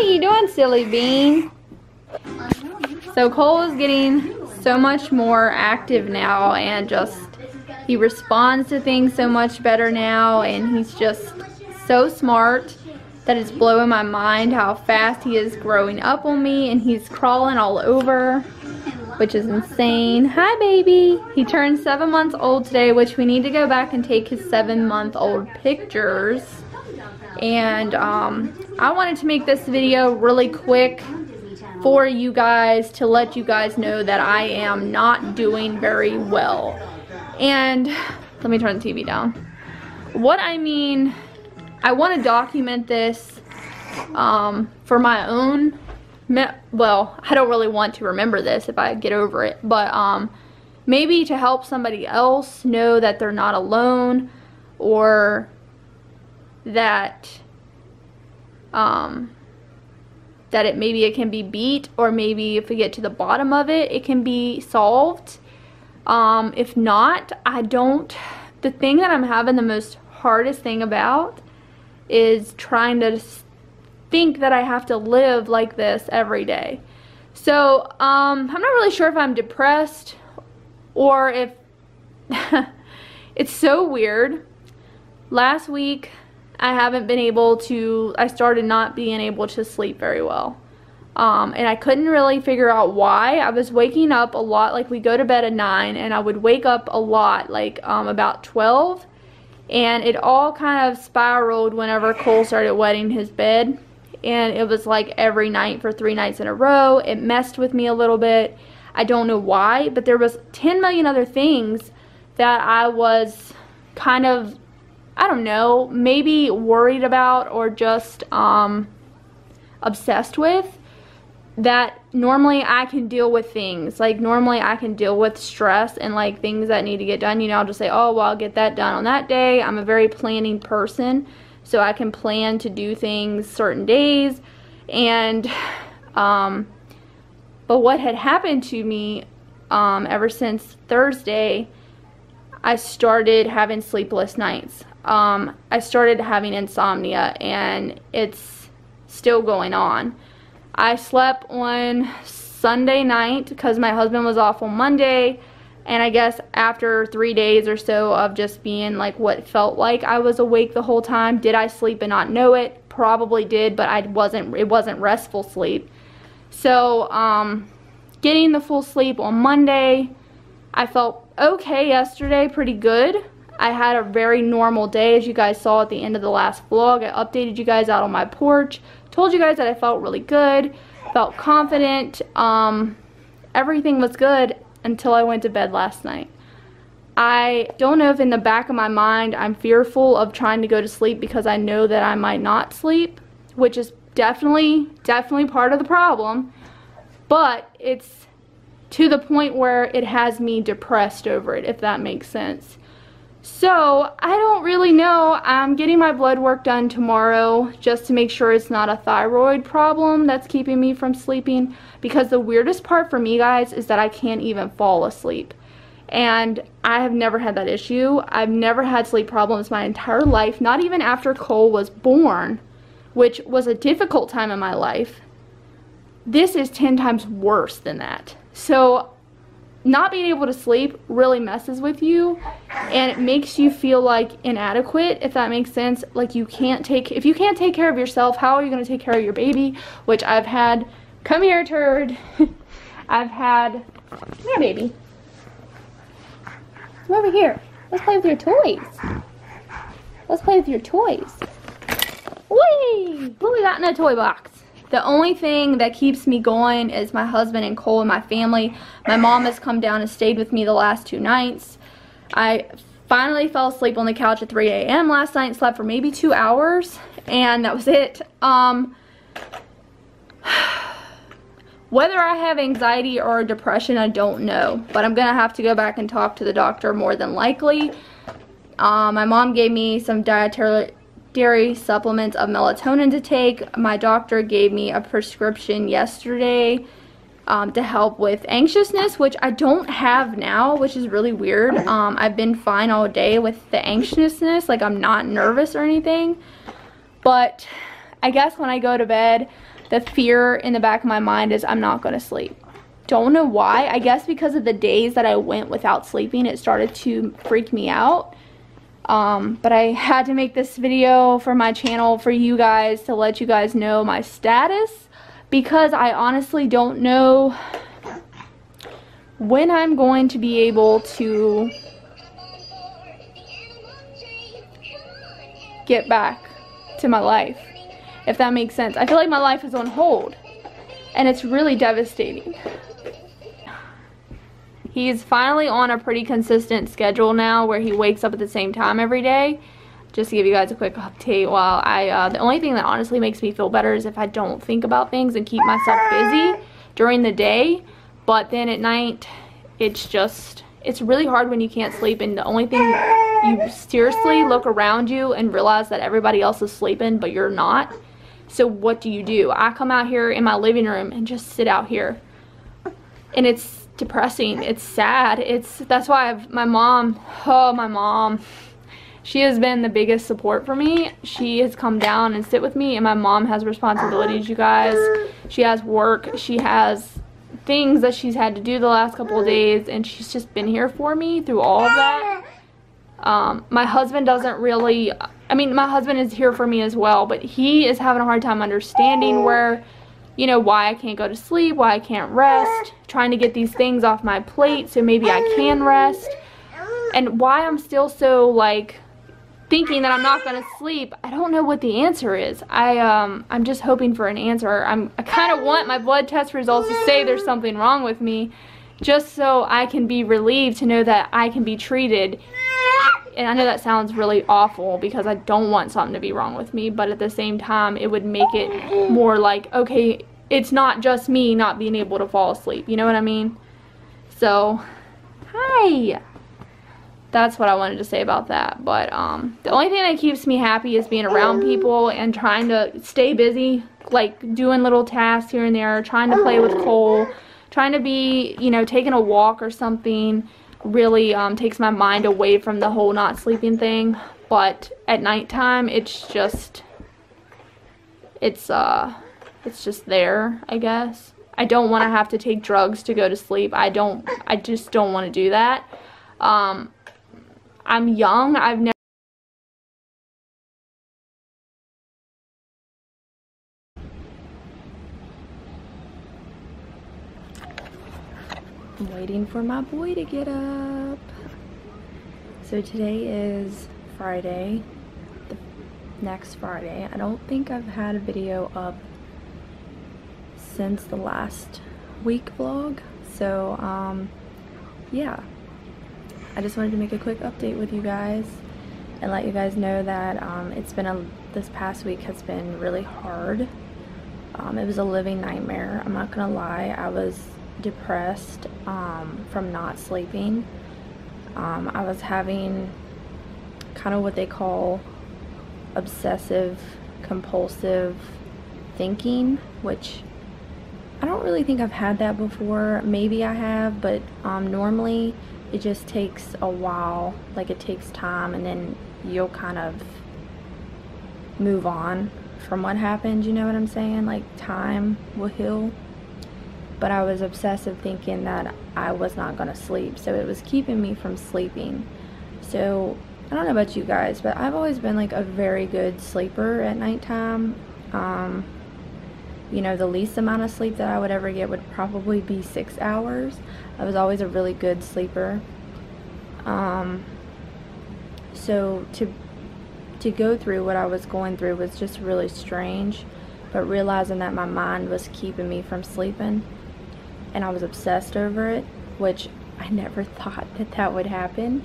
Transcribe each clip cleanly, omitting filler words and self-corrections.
are you doing, silly bean? So Cole is getting so much more active now, and just he responds to things so much better now, and he's just so smart that it's blowing my mind how fast he is growing up on me, and he's crawling all over, which is insane. Hi, baby. He turned 7 months old today, which we need to go back and take his 7-month-old pictures. And I wanted to make this video really quick for you guys to let you guys know that I am not doing very well. And let me turn the TV down. What I mean, I want to document this for my own, well, I don't really want to remember this if I get over it, but maybe to help somebody else know that they're not alone, or that maybe it can be beat, or maybe if we get to the bottom of it, it can be solved. If not, the thing that I'm having the most hardest thing about is trying to think that I have to live like this every day. So I'm not really sure if I'm depressed or if it's so weird. Last week I started not being able to sleep very well. And I couldn't really figure out why. I was waking up a lot, like we go to bed at 9, and I would wake up a lot, like about 12. And it all kind of spiraled whenever Cole started wetting his bed. And it was like every night for 3 nights in a row. It messed with me a little bit. I don't know why, but there was 10 million other things that I was kind of, I don't know, maybe worried about or just obsessed with, that normally I can deal with things. Like normally I can deal with stress and like things that need to get done. You know, I'll just say, oh, well, I'll get that done on that day. I'm a very planning person, so I can plan to do things certain days. And but what had happened to me ever since Thursday, I started having sleepless nights. I started having insomnia, and it's still going on. I slept on Sunday night because my husband was off on Monday, and I guess after 3 days or so of just being like what felt like I was awake the whole time. Did I sleep and not know it? Probably did, but it wasn't restful sleep. So getting the full sleep on Monday, I felt okay yesterday, pretty good. I had a very normal day, as you guys saw at the end of the last vlog. I updated you guys out on my porch, told you guys that I felt really good, felt confident, everything was good until I went to bed last night. I don't know if in the back of my mind I'm fearful of trying to go to sleep because I know that I might not sleep, which is definitely part of the problem, but it's to the point where it has me depressed over it, if that makes sense. So I don't really know. I'm getting my blood work done tomorrow just to make sure it's not a thyroid problem that's keeping me from sleeping, because the weirdest part for me, guys, is that I can't even fall asleep. And I have never had that issue. I've never had sleep problems my entire life, not even after Cole was born, which was a difficult time in my life. This is 10 times worse than that. So not being able to sleep really messes with you, and it makes you feel like inadequate, if that makes sense. Like if you can't take care of yourself, how are you going to take care of your baby? Which I've had, come here, turd. Come here, baby. Come over here. Let's play with your toys. Let's play with your toys. Whee! What we got in the toy box? The only thing that keeps me going is my husband and Cole and my family. My mom has come down and stayed with me the last 2 nights. I finally fell asleep on the couch at 3 a.m. last night and slept for maybe 2 hours, and that was it. Whether I have anxiety or depression, I don't know, but I'm gonna have to go back and talk to the doctor more than likely. My mom gave me some dietary supplements of melatonin to take. My doctor gave me a prescription yesterday to help with anxiousness, which I don't have now, which is really weird. I've been fine all day with the anxiousness, like I'm not nervous or anything, but I guess when I go to bed, the fear in the back of my mind is I'm not going to sleep. Don't know why. I guess because of the days that I went without sleeping, it started to freak me out. But I had to make this video for my channel for you guys to let you guys know my status, because I honestly don't know when I'm going to be able to get back to my life, if that makes sense. I feel like my life is on hold, and it's really devastating. He's finally on a pretty consistent schedule now where he wakes up at the same time every day. Just to give you guys a quick update, while the only thing that honestly makes me feel better is if I don't think about things and keep myself busy during the day. But then at night, it's really hard when you can't sleep, and the only thing, you seriously look around you and realize that everybody else is sleeping, but you're not. So what do? I come out here in my living room and just sit out here. And it's depressing. It's sad. That's why my mom, she has been the biggest support for me. She has come down and sit with me, and my mom has responsibilities, you guys. She has work. She has things that she's had to do the last couple of days, and she's just been here for me through all of that. My husband doesn't really, my husband is here for me as well, but he is having a hard time understanding where, you know, why I can't go to sleep, why I can't rest, trying to get these things off my plate so maybe I can rest, and why I'm still so, like, thinking that I'm not going to sleep. I don't know what the answer is. I'm just hoping for an answer. I kind of want my blood test results to say there's something wrong with me, just so I can be relieved to know that I can be treated. And I know that sounds really awful because I don't want something to be wrong with me, but at the same time, it would make it more like, okay, it's not just me not being able to fall asleep. You know what I mean? So, hi. That's what I wanted to say about that. But the only thing that keeps me happy is being around people and trying to stay busy, like doing little tasks here and there, trying to play with Cole, trying to be, you know, taking a walk or something. Really takes my mind away from the whole not sleeping thing. But at nighttime, it's just there, I guess. I don't want to have to take drugs to go to sleep. I just don't want to do that. I'm young. I'm waiting for my boy to get up. So today is Friday, the next Friday. I don't think I've had a video up since the last week vlog. So yeah, I just wanted to make a quick update with you guys and let you guys know that this past week has been really hard. It was a living nightmare. I'm not gonna lie. I was depressed from not sleeping. I was having kind of what they call obsessive compulsive thinking, which I don't really think I've had that before. Maybe I have, but normally it just takes a while. Like, it takes time, and then you'll kind of move on from what happened, you know what I'm saying? Like, time will heal. But I was obsessive thinking that I was not going to sleep, so it was keeping me from sleeping. So I don't know about you guys, but I've always been like a very good sleeper at nighttime. You know, the least amount of sleep that I would ever get would probably be 6 hours. I was always a really good sleeper. So to go through what I was going through was just really strange, but realizing that my mind was keeping me from sleeping, and I was obsessed over it, which I never thought that would happen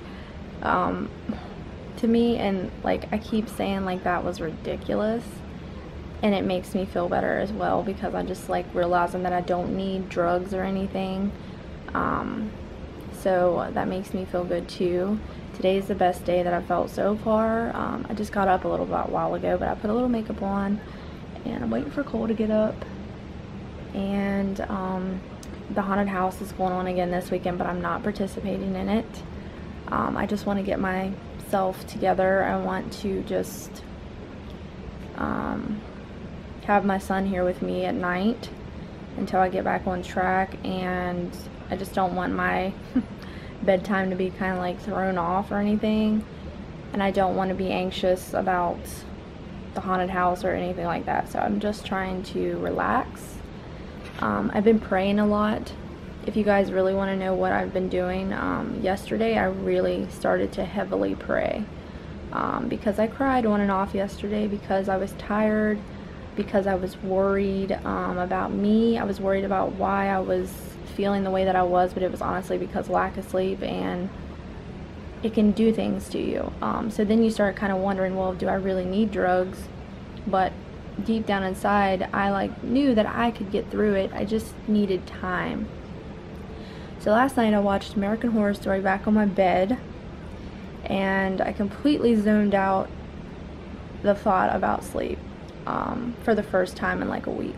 to me. And like, I keep saying like that was ridiculous, and it makes me feel better as well, because I just like realizing that I don't need drugs or anything. So that makes me feel good too. Today's the best day that I've felt so far. I just got up a little while ago, but I put a little makeup on, and I'm waiting for Cole to get up. And the haunted house is going on again this weekend, but I'm not participating in it. I just want to get myself together. I want to just have my son here with me at night until I get back on track, and I just don't want my bedtime to be kind of like thrown off or anything, and I don't want to be anxious about the haunted house or anything like that. So I'm just trying to relax. I've been praying a lot. If you guys really want to know what I've been doing, yesterday I really started to heavily pray, because I cried on and off yesterday because I was tired, because I was worried about me. I was worried about why I was feeling the way that I was, but it was honestly because of lack of sleep, and it can do things to you. So then you start kind of wondering, well, do I really need drugs? But deep down inside, I knew that I could get through it. I just needed time. So last night I watched American Horror Story back on my bed, and I completely zoned out the thought about sleep for the first time in like a week.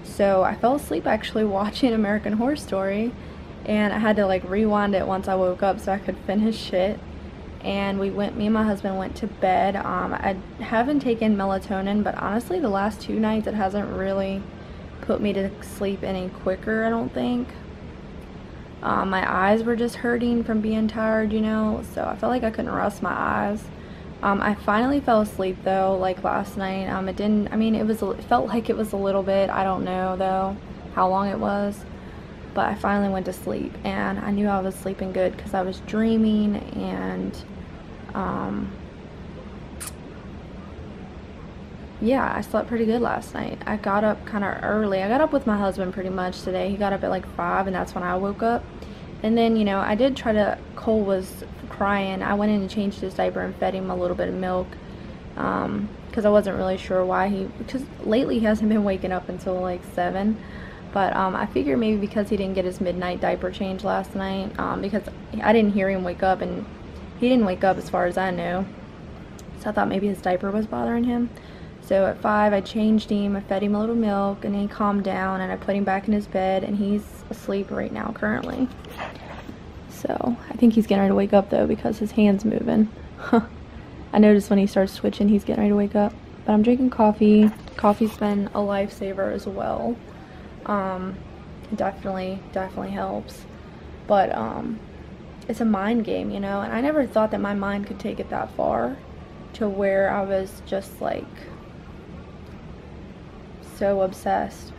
So I fell asleep actually watching American Horror Story, and I had to like rewind it once I woke up so I could finish it. And me and my husband went to bed. I haven't taken melatonin, but honestly the last 2 nights it hasn't really put me to sleep any quicker, I don't think. My eyes were just hurting from being tired, you know, so I felt like I couldn't rest my eyes. I finally fell asleep though, like last night. It felt like it was a little bit. I don't know though how long it was, but I finally went to sleep, and I knew I was sleeping good because I was dreaming, and yeah, I slept pretty good last night. I got up kind of early. I got up with my husband pretty much today. He got up at like 5, and that's when I woke up. And then, you know, I did try to, Cole was crying. I went in and changed his diaper and fed him a little bit of milk, because I wasn't really sure why because lately he hasn't been waking up until like 7. But I figured maybe because he didn't get his midnight diaper change last night, because I didn't hear him wake up, and he didn't wake up as far as I know. So I thought maybe his diaper was bothering him. So at 5, I changed him, I fed him a little milk, and then he calmed down, and I put him back in his bed, and he's asleep right now currently. So I think he's getting ready to wake up though because his hand's moving. I noticed when he starts twitching, he's getting ready to wake up. But I'm drinking coffee. Coffee's been a lifesaver as well. It definitely helps. But it's a mind game, you know, and I never thought that my mind could take it that far to where I was just like so obsessed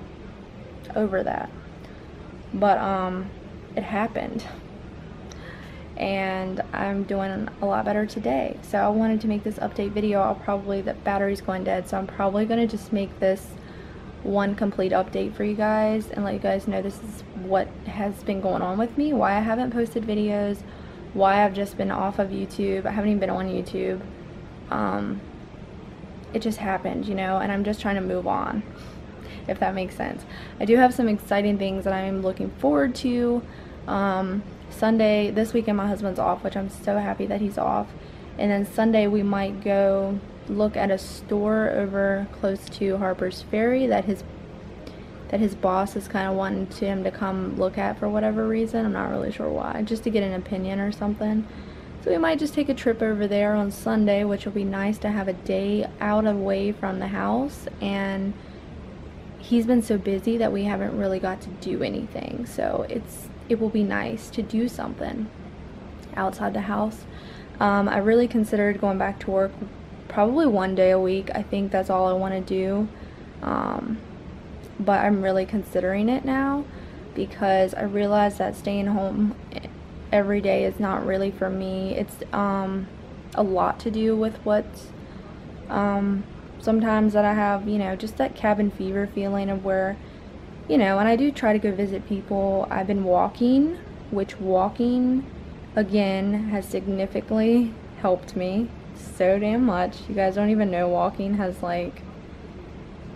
over that. But it happened, and I'm doing a lot better today. So I wanted to make this update video. The battery's going dead, so I'm probably gonna just make this one complete update for you guys and let you guys know this is what has been going on with me, why I haven't posted videos, why I've just been off of YouTube. I haven't even been on YouTube. It just happened, you know, and I'm just trying to move on, if that makes sense. I do have some exciting things that I'm looking forward to. Sunday, this weekend my husband's off, which I'm so happy that he's off, and then Sunday we might go look at a store over close to Harper's Ferry that his boss is kind of wanting him to come look at for whatever reason. I'm not really sure why, just to get an opinion or something. So we might just take a trip over there on Sunday, which will be nice to have a day out away from the house. And he's been so busy that we haven't really got to do anything, so it will be nice to do something outside the house. I really considered going back to work probably 1 day a week. I think that's all I want to do, but I'm really considering it now because I realize that staying home every day is not really for me. It's a lot to do with what sometimes that I have, you know, just that cabin fever feeling of where, you know, and I do try to go visit people. I've been walking, which walking again has significantly helped me so damn much. You guys don't even know, walking has like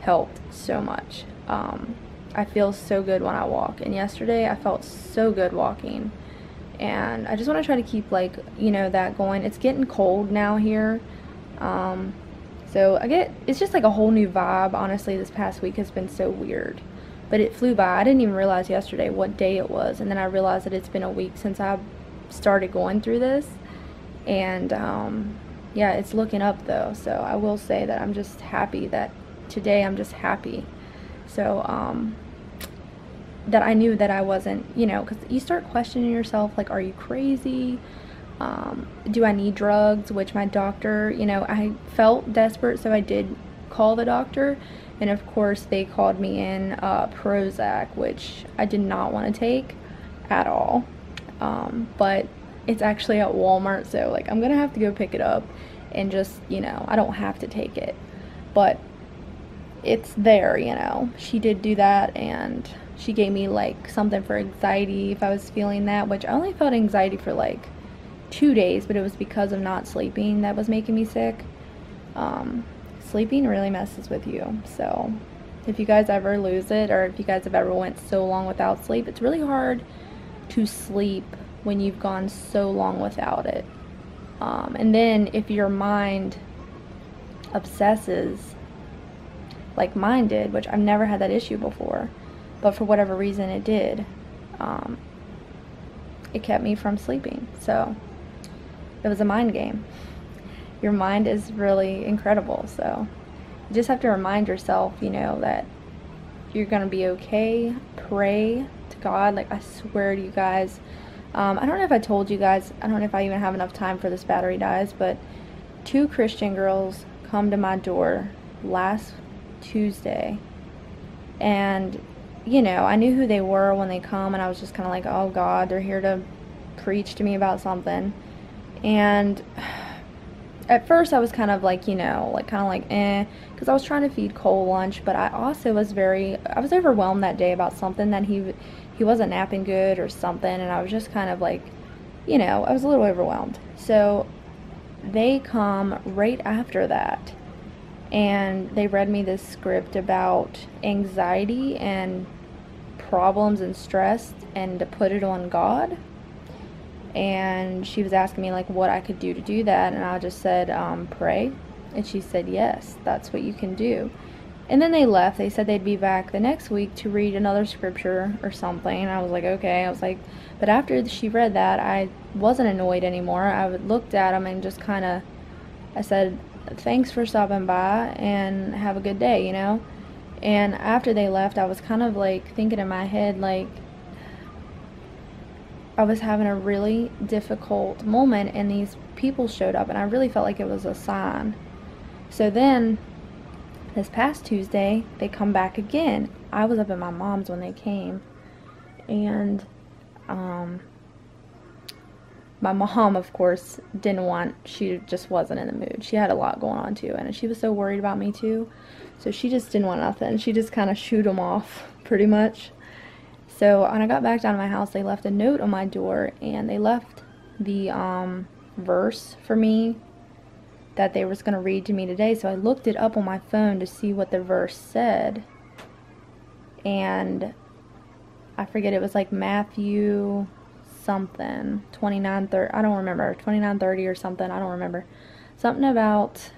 helped so much. I feel so good when I walk, and yesterday I felt so good walking, and I just want to try to keep, like, you know, that going. It's getting cold now here, so it's just like a whole new vibe. Honestly, this past week has been so weird, but it flew by. I didn't even realize yesterday what day it was, and then I realized that it's been a week since I started going through this, and yeah, it's looking up though. So I will say that I'm just happy that today I'm just happy. So, that I knew that I wasn't, you know, because you start questioning yourself, like, are you crazy? Do I need drugs? Which my doctor, you know, I felt desperate, so I did call the doctor, and of course they called me in Prozac, which I did not want to take at all. But it's actually at Walmart, so like I'm gonna have to go pick it up, and just, you know, I don't have to take it, but it's there, you know. She did do that, and she gave me like something for anxiety if I was feeling that, which I only felt anxiety for like 2 days, but it was because of not sleeping that was making me sick. Sleeping really messes with you, so if you guys ever lose it, or if you guys have ever went so long without sleep, it's really hard to sleep when you've gone so long without it. And then if your mind obsesses like mine did, which I've never had that issue before, but for whatever reason it did, it kept me from sleeping. So it was a mind game. Your mind is really incredible, so you just have to remind yourself, you know, that you're gonna be okay. Pray to God. Like, I swear to you guys, I don't know if I told you guys, I don't know if I even have enough time for this battery dies, but 2 Christian girls come to my door last Tuesday, and you know, I knew who they were when they come, and I was just kind of like, oh God, they're here to preach to me about something. And at first I was kind of like, you know, like kind of like because I was trying to feed Cole lunch, but I also was I was overwhelmed that day about something, that he wasn't napping good or something, and I was just kind of like, you know, I was a little overwhelmed. So they come right after that, and they read me this script about anxiety and problems and stress, and to put it on God. And she was asking me like what I could do to do that, and I just said, pray. And she said, yes, that's what you can do. And then they left. They said they'd be back the next week to read another scripture or something. And I was like, okay. I was like, but after she read that, I wasn't annoyed anymore. I looked at them and just kind of, I said, thanks for stopping by and have a good day, you know. And after they left, I was kind of like thinking in my head, like, I was having a really difficult moment, and these people showed up, and I really felt like it was a sign. So then this past Tuesday they come back again. I was up at my mom's when they came, and my mom, of course, she just wasn't in the mood. She had a lot going on too, and she was so worried about me too, so she just didn't want nothing. She just kind of shooed them off pretty much. So when I got back down to my house, they left a note on my door, and they left the verse for me that they was going to read to me today. So I looked it up on my phone to see what the verse said, and I forget, it was like Matthew something, 29:30, I don't remember, 29:30 or something, I don't remember. Something about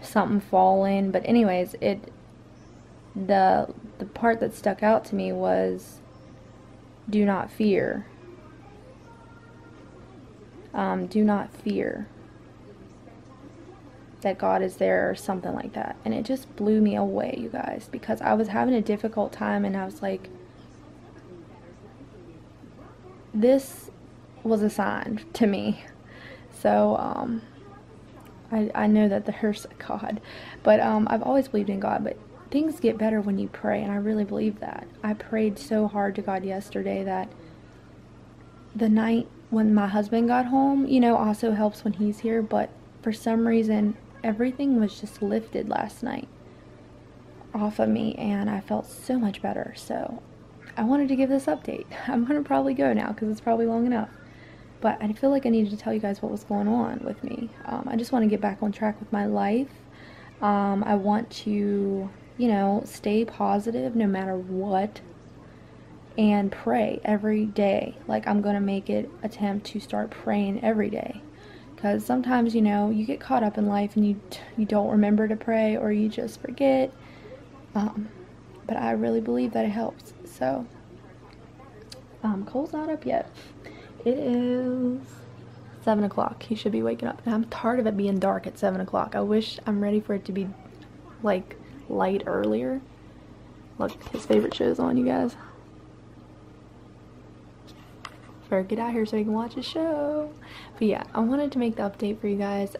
something falling, but anyways, the part that stuck out to me was, do not fear. Do not fear that God is there, or something like that. And it just blew me away, you guys, because I was having a difficult time, and I was like, this was a sign to me. So I know that there's a God, but I've always believed in God, but things get better when you pray, and I really believe that. I prayed so hard to God yesterday that the night when my husband got home, you know, also helps when he's here, but for some reason everything was just lifted last night off of me, and I felt so much better. So I wanted to give this update. I'm gonna probably go now because it's probably long enough, but I feel like I needed to tell you guys what was going on with me. I just want to get back on track with my life. I want to, you know, stay positive no matter what, and pray every day. Like, I'm gonna make it attempt to start praying every day, because sometimes, you know, you get caught up in life and you don't remember to pray, or you just forget, but I really believe that it helps. So Cole's not up yet. It is 7 o'clock. He should be waking up, and I'm tired of it being dark at 7 o'clock. I'm ready for it to be like light earlier. Look, his favorite show's on, you guys. Better get out here so I can watch a show. But yeah, I wanted to make the update for you guys.